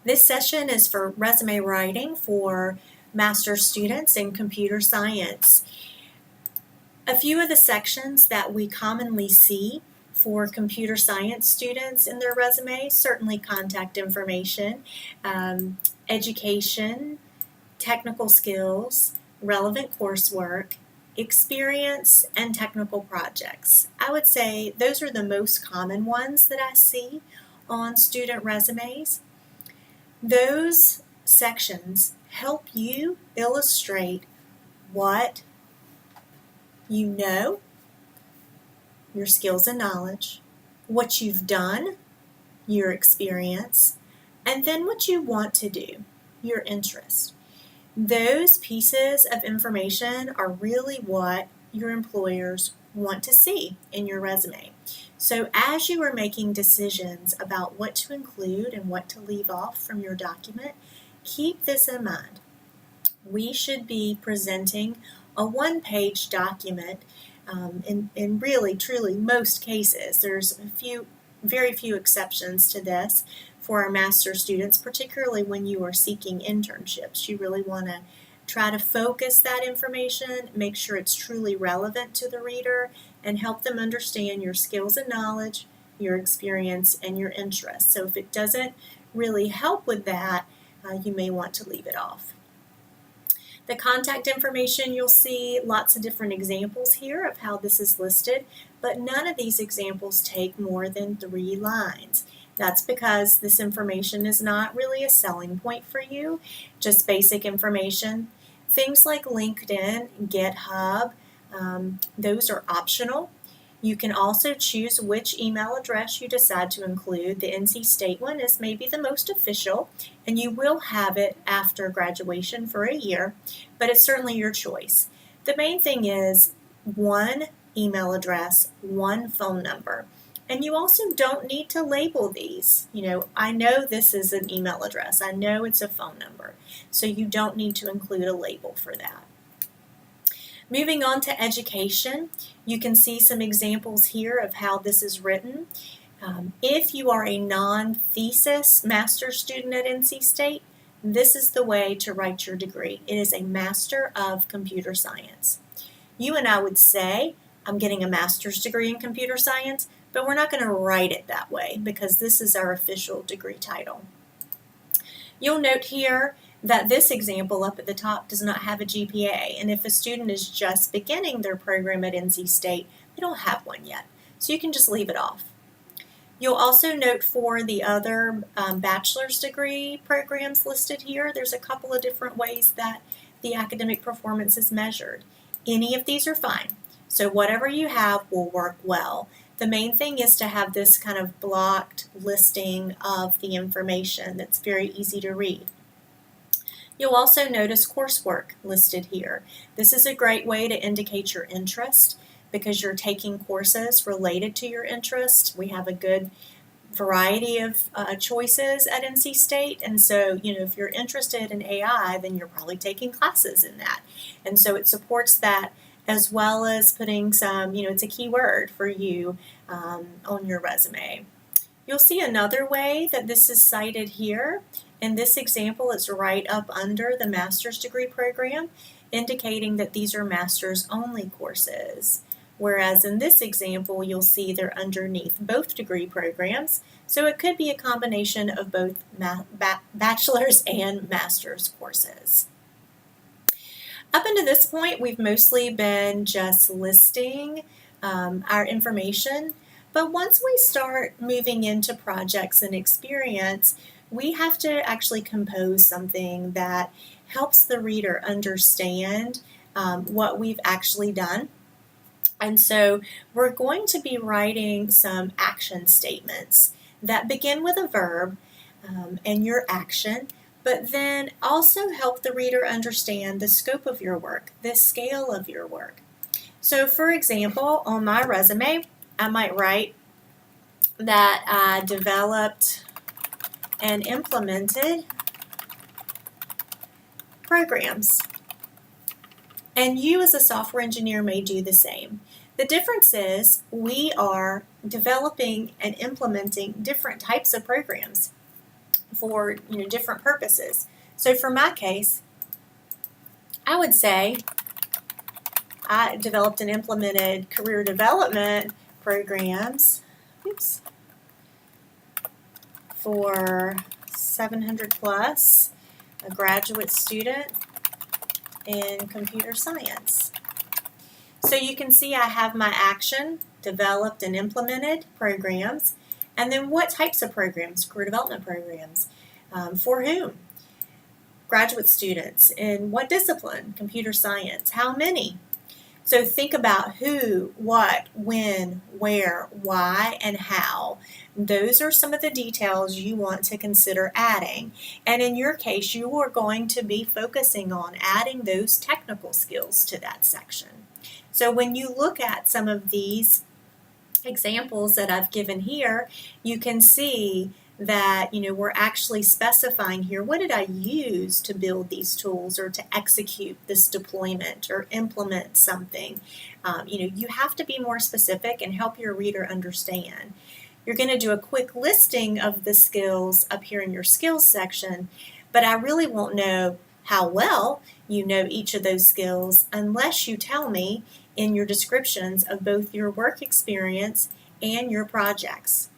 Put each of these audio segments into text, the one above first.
This session is for resume writing for master's students in computer science. A few of the sections that we commonly see for computer science students in their resume, certainly contact information, education, technical skills, relevant coursework, experience, and technical projects. I would say those are the most common ones that I see on student resumes. Those sections help you illustrate what you know, your skills and knowledge, what you've done, your experience, and then what you want to do, your interest. Those pieces of information are really what your employers want to see in your resume. So as you are making decisions about what to include and what to leave off from your document, keep this in mind. We should be presenting a one-page document in really, truly most cases. There's very few exceptions to this for our master's students, particularly when you are seeking internships. You really want to try to focus that information, make sure it's truly relevant to the reader, and help them understand your skills and knowledge, your experience, and your interests. So if it doesn't really help with that, you may want to leave it off. The contact information, you'll see lots of different examples here of how this is listed, but none of these examples take more than 3 lines. That's because this information is not really a selling point for you, just basic information. Things like LinkedIn, GitHub, those are optional. You can also choose which email address you decide to include. The NC State one is maybe the most official, and you will have it after graduation for a year, but it's certainly your choice. The main thing is one email address, one phone number. And you also don't need to label these. I know this is an email address. I know it's a phone number. So you don't need to include a label for that. Moving on to education, you can see some examples here of how this is written. If you are a non-thesis master's student at NC State, this is the way to write your degree. It is a Master of Computer Science. You and I would say, I'm getting a master's degree in computer science, but we're not going to write it that way because this is our official degree title. You'll note here that this example up at the top does not have a GPA, and if a student is just beginning their program at NC State, they don't have one yet, so you can just leave it off. You'll also note for the other bachelor's degree programs listed here, there's a couple of different ways that the academic performance is measured. Any of these are fine, so whatever you have will work well. The main thing is to have this kind of blocked listing of the information that's very easy to read. You'll also notice coursework listed here. This is a great way to indicate your interest because you're taking courses related to your interest. We have a good variety of choices at NC State, and so if you're interested in AI, then you're probably taking classes in that, and so it supports that, as well as putting some, it's a keyword for you on your resume. You'll see another way that this is cited here. In this example, it's right up under the master's degree program, indicating that these are master's only courses. Whereas in this example, you'll see they're underneath both degree programs. So it could be a combination of both bachelor's and master's courses. Up until this point, we've mostly been just listing our information. But once we start moving into projects and experience, we have to actually compose something that helps the reader understand what we've actually done. And so we're going to be writing some action statements that begin with a verb and your action, but then also help the reader understand the scope of your work, the scale of your work. So for example, on my resume, I might write that I developed and implemented programs. And you as a software engineer may do the same. The difference is we are developing and implementing different types of programs. for different purposes. So for my case, I would say I developed and implemented career development programs for 700 plus, a graduate student in computer science. So you can see I have my action, developed and implemented programs, and then what types of programs, career development programs, for whom? Graduate students. In what discipline? Computer science. How many? So think about who, what, when, where, why, and how. Those are some of the details you want to consider adding. And in your case, you are going to be focusing on adding those technical skills to that section. So when you look at some of these examples that I've given here, you can see that we're actually specifying here, what did I use to build these tools or to execute this deployment or implement something. You have to be more specific and help your reader understand. You're going to do a quick listing of the skills up here in your skills section, but I really won't know how well you know each of those skills unless you tell me in your descriptions of both your work experience and your projects.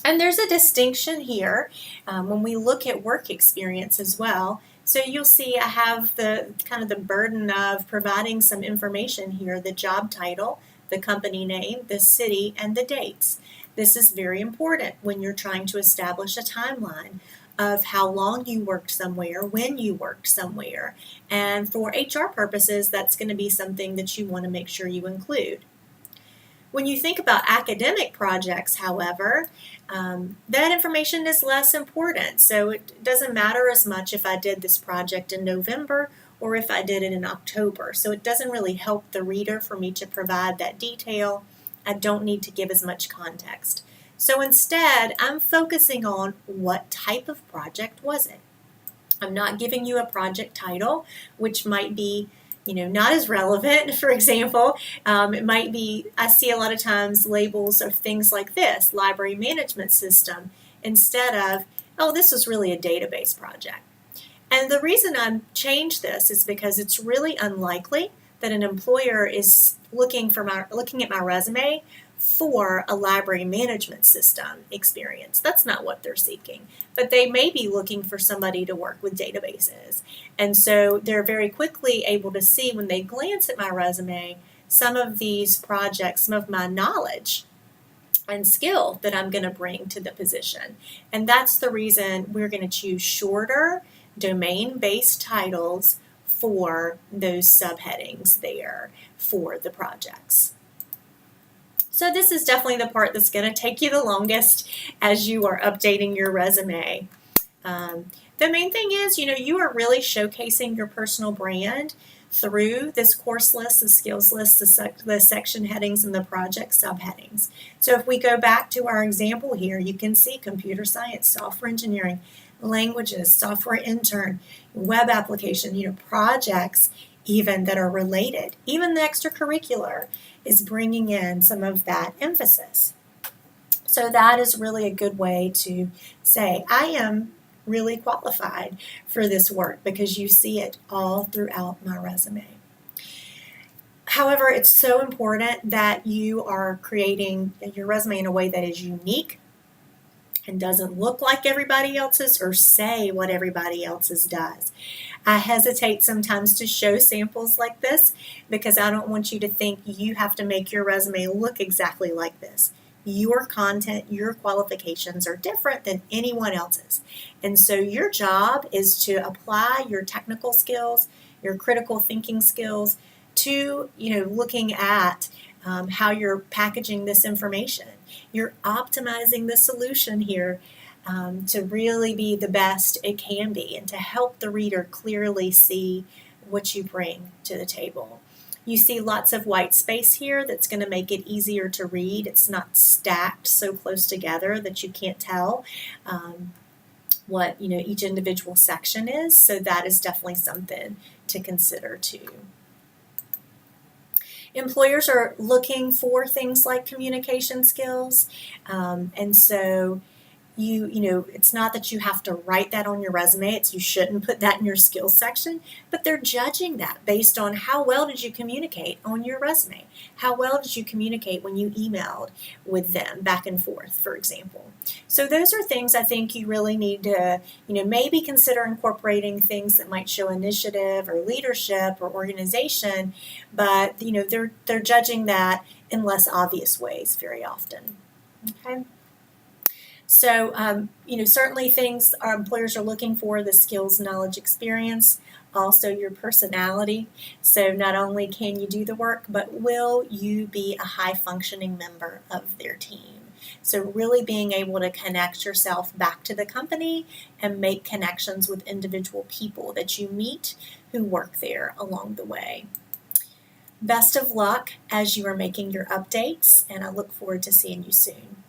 And there's a distinction here when we look at work experience as well. So you'll see I have the kind of the burden of providing some information here, the job title, the company name, the city, and the dates. This is very important when you're trying to establish a timeline of how long you worked somewhere, when you worked somewhere. And for HR purposes, that's going to be something that you want to make sure you include. When you think about academic projects, however, that information is less important. So it doesn't matter as much if I did this project in November or if I did it in October. So it doesn't really help the reader for me to provide that detail. I don't need to give as much context. So instead, I'm focusing on what type of project was it. I'm not giving you a project title, which might be not as relevant. For example, it might be, I see a lot of times labels of things like this, library management system, instead of, oh, this was really a database project. And the reason I changed this is because it's really unlikely that an employer is looking at my resume for a library management system experience. That's not what they're seeking. But they may be looking for somebody to work with databases. And so they're very quickly able to see when they glance at my resume some of these projects, some of my knowledge and skill that I'm going to bring to the position. And that's the reason we're going to choose shorter domain-based titles for those subheadings there for the projects. So this is definitely the part that's going to take you the longest as you are updating your resume. The main thing is, you are really showcasing your personal brand through this course list, the skills list, the section headings, and the project subheadings. So if we go back to our example here, you can see computer science, software engineering, languages, software intern, web application, projects even that are related. Even the extracurricular is bringing in some of that emphasis. So that is really a good way to say, I am really qualified for this work because you see it all throughout my resume. However, it's so important that you are creating your resume in a way that is unique and doesn't look like everybody else's or say what everybody else's does. I hesitate sometimes to show samples like this because I don't want you to think you have to make your resume look exactly like this. Your content, your qualifications are different than anyone else's. And so your job is to apply your technical skills, your critical thinking skills to, looking at how you're packaging this information. You're optimizing the solution here to really be the best it can be and to help the reader clearly see what you bring to the table. You see lots of white space here that's going to make it easier to read. It's not stacked so close together that you can't tell what each individual section is. So that is definitely something to consider too. Employers are looking for things like communication skills, and so it's not that you have to write that on your resume. You shouldn't put that in your skills section, but they're judging that based on how well did you communicate on your resume? How well did you communicate when you emailed with them back and forth, for example? So those are things I think you really need to, maybe consider incorporating things that might show initiative or leadership or organization, but they're judging that in less obvious ways very often. Okay. So, certainly things our employers are looking for: the skills, knowledge, experience, also your personality. So not only can you do the work, but will you be a high functioning member of their team? So really being able to connect yourself back to the company and make connections with individual people that you meet who work there along the way. Best of luck as you are making your updates, and I look forward to seeing you soon.